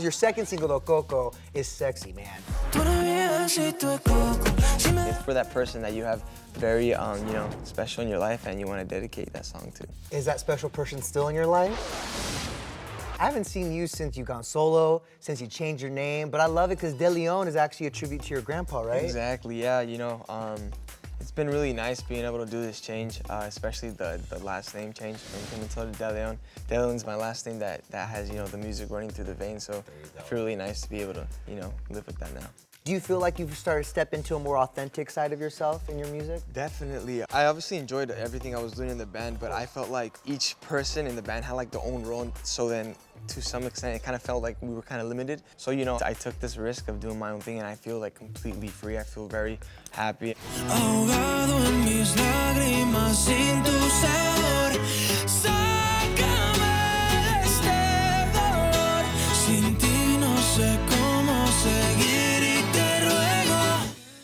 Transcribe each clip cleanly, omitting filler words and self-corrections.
Your second single, though, Coco, is sexy, man. It's for that person that you have very, special in your life and you want to dedicate that song to. Is that special person still in your life? I haven't seen you since you've gone solo, since you changed your name, but I love it because DELEN is actually a tribute to your grandpa, right? Exactly, yeah, it's been really nice being able to do this change, especially the last name change from Pimentel to DELEN. DELEN's my last name that has, the music running through the veins, so I feel really nice to be able to, live with that now. Do you feel like you've started to step into a more authentic side of yourself in your music? Definitely. I obviously enjoyed everything I was doing in the band, but I felt like each person in the band had like their own role, so then to some extent it kind of felt like we were kind of limited. So, I took this risk of doing my own thing and I feel like completely free. I feel very happy.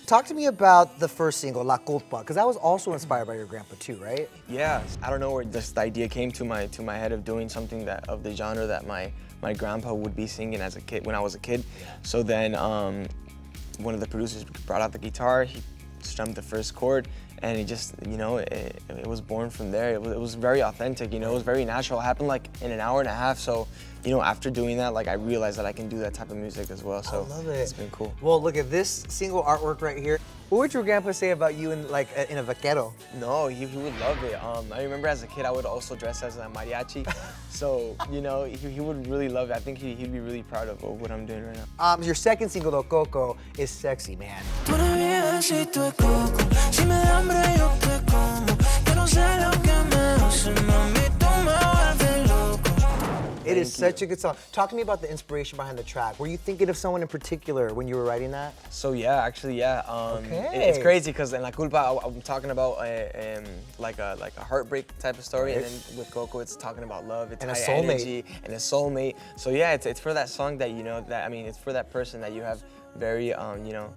Talk to me about the first single, La Culpa, because that was also inspired by your grandpa too, right? Yeah, I don't know where just the idea came to my head of doing something of the genre that my grandpa would be singing as a kid, when I was a kid. So then one of the producers brought out the guitar, he strummed the first chord, and it just, it was born from there. It was very authentic, it was very natural. It happened like in an hour and a half, so after doing that, like I realized that I can do that type of music as well. So I love it. It's been cool. Well, look at this single artwork right here. What would your grandpa say about you in a vaquero? No, he would love it. I remember as a kid, I would also dress as a mariachi. So, he would really love it. I think he'd be really proud of what I'm doing right now. Your second single, though, Coco, is sexy, man. It is such a good song. Talk to me about the inspiration behind the track. Were you thinking of someone in particular when you were writing that? So yeah, actually, yeah. Okay. It's crazy because in La Culpa, I'm talking about like a heartbreak type of story, and then with Coco, it's talking about love, it's and a high soulmate. energy, and a soulmate. So yeah, it's for that song that it's for that person that you have very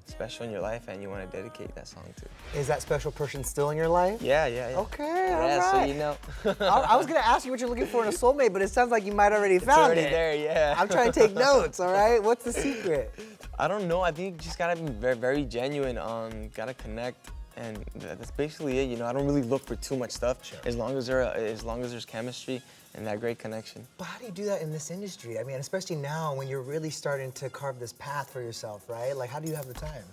special in your life and you want to dedicate that song to. Is that special person still in your life? Yeah. Okay, yeah, all right. So I was gonna ask you what you're looking for in a soulmate, but it sounds like you might already found it's already there, yeah. I'm trying to take notes, all right? What's the secret? I don't know. I think you just gotta be very, very genuine. Gotta connect, and that's basically it. I don't really look for too much stuff. Sure. As long as there's chemistry and that great connection. But how do you do that in this industry? I mean, especially now when you're really starting to carve this path for yourself, right? Like, how do you have the time?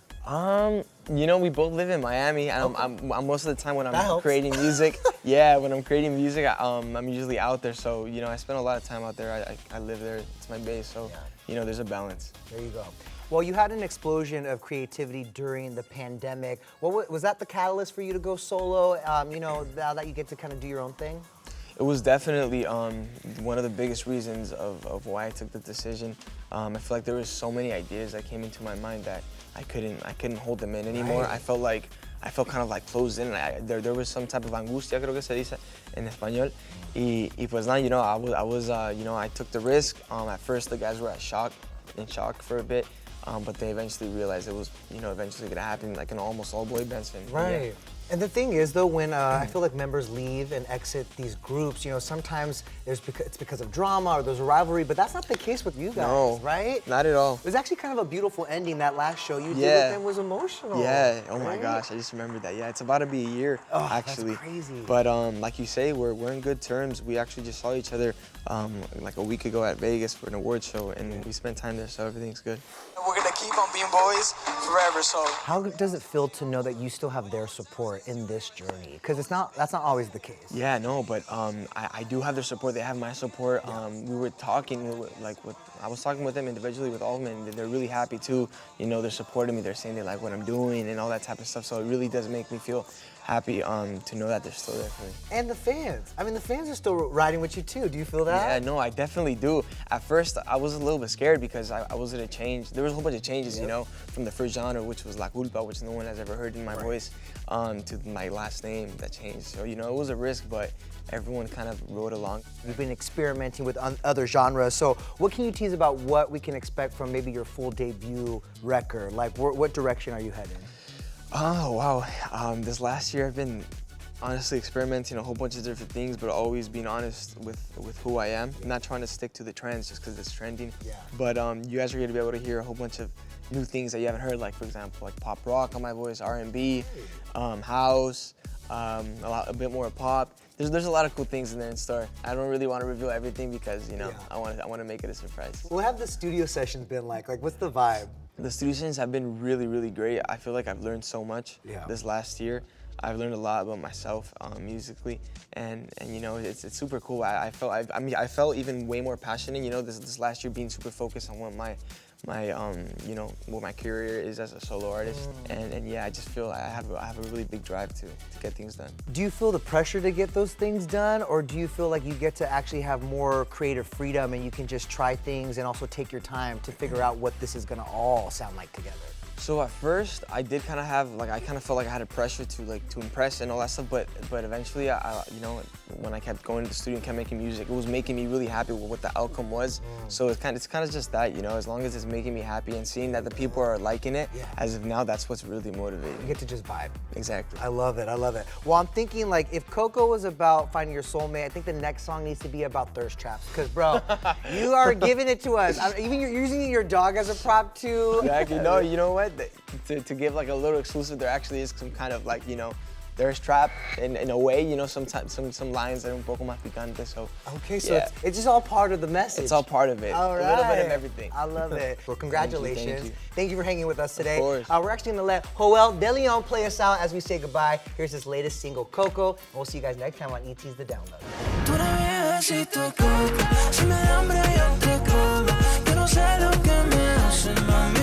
We both live in Miami, and I'm most of the time when I'm creating music. When I'm creating music, I'm usually out there. So I spend a lot of time out there. I live there. It's my base. So there's a balance. There you go. Well, you had an explosion of creativity during the pandemic. Was that the catalyst for you to go solo? Now that you get to kind of do your own thing? It was definitely one of the biggest reasons of why I took the decision. I feel like there was so many ideas that came into my mind that I couldn't hold them in anymore. Right. I felt kind of like closed in. There was some type of angustia, creo que se dice en español. Y pues nada, I took the risk. At first, the guys were in shock for a bit. But they eventually realized it was, eventually gonna happen, like an almost all boy band thing. Right. Yeah. And the thing is, though, when I feel like members leave and exit these groups, sometimes it's because of drama or there's a rivalry, but that's not the case with you guys, right? Not at all. It was actually kind of a beautiful ending. That last show you did with them was emotional. Yeah. Oh right? my gosh, I just remembered that. Yeah, it's about to be a year actually. That's crazy. But like you say, we're in good terms. We actually just saw each other like a week ago at Vegas for an award show, and we spent time there, so everything's good. We're gonna keep on being boys forever. So how does it feel to know that you still have their support in this journey? Because that's not always the case. Yeah, no, but I do have their support. They have my support. We were talking, I was talking with them individually with all of them, and they're really happy too. They're supporting me. They're saying they like what I'm doing and all that type of stuff. So it really does make me feel happy to know that they're still there for me. And the fans. I mean, the fans are still riding with you too. Do you feel that? Yeah, no, I definitely do. At first, I was a little bit scared because I was gonna change. There was a whole bunch of changes, from the first genre, which was La Culpa, which no one has ever heard in my voice, to my last name that changed. So, it was a risk, but everyone kind of rode along. You've been experimenting with other genres. So what can you tease about what we can expect from maybe your full debut record? Like, what direction are you heading? Oh, wow. This last year I've been honestly experimenting a whole bunch of different things, but always being honest with who I am. Not trying to stick to the trends just because it's trending. Yeah. But you guys are going to be able to hear a whole bunch of new things that you haven't heard, like for example, like pop rock on my voice, R&B, house, a bit more pop. There's a lot of cool things in there in store. I don't really want to reveal everything because, you know, I want to make it a surprise. What have the studio sessions been like? Like, what's the vibe? The studio sessions have been really, really great. I feel like I've learned so much this last year. I've learned a lot about myself musically, and you know, it's super cool. I felt even way more passionate. You know, this last year being super focused on what my you know, what my career is as a solo artist, and yeah, I just feel I have a really big drive to get things done. Do you feel the pressure to get those things done, or do you feel like you get to actually have more creative freedom and you can just try things and also take your time to figure out what this is gonna all sound like together? So at first, I did kind of have, like, I kind of felt like I had a pressure to impress and all that stuff, but eventually, I you know, when I kept going to the studio and kept making music, it was making me really happy with what the outcome was. So it's kind of just that, you know, as long as it's making me happy and seeing that the people are liking it, as of now, that's what's really motivating. You get to just vibe. Exactly. I love it, I love it. Well, I'm thinking, like, if Coco was about finding your soulmate, I think the next song needs to be about thirst traps, because bro, you are giving it to us. Even you're using your dog as a prop too. Exactly. No, you know what? To give like a little exclusive, there actually is some kind of, like, you know, thirst trap in a way, you know, sometimes some lines that are un poco más picante, so. Okay, so it's just all part of the message. It's all part of it. All right. A little bit of everything. I love it. Well, congratulations. Thank you. Thank you for hanging with us today. Of course. We're actually gonna let DELEN play us out as we say goodbye. Here's his latest single, Coco, and we'll see you guys next time on ET's The Download. Tú eres mi besito, Coco. Si me da hambre yo te como. Yo no sé lo que me hace, mami.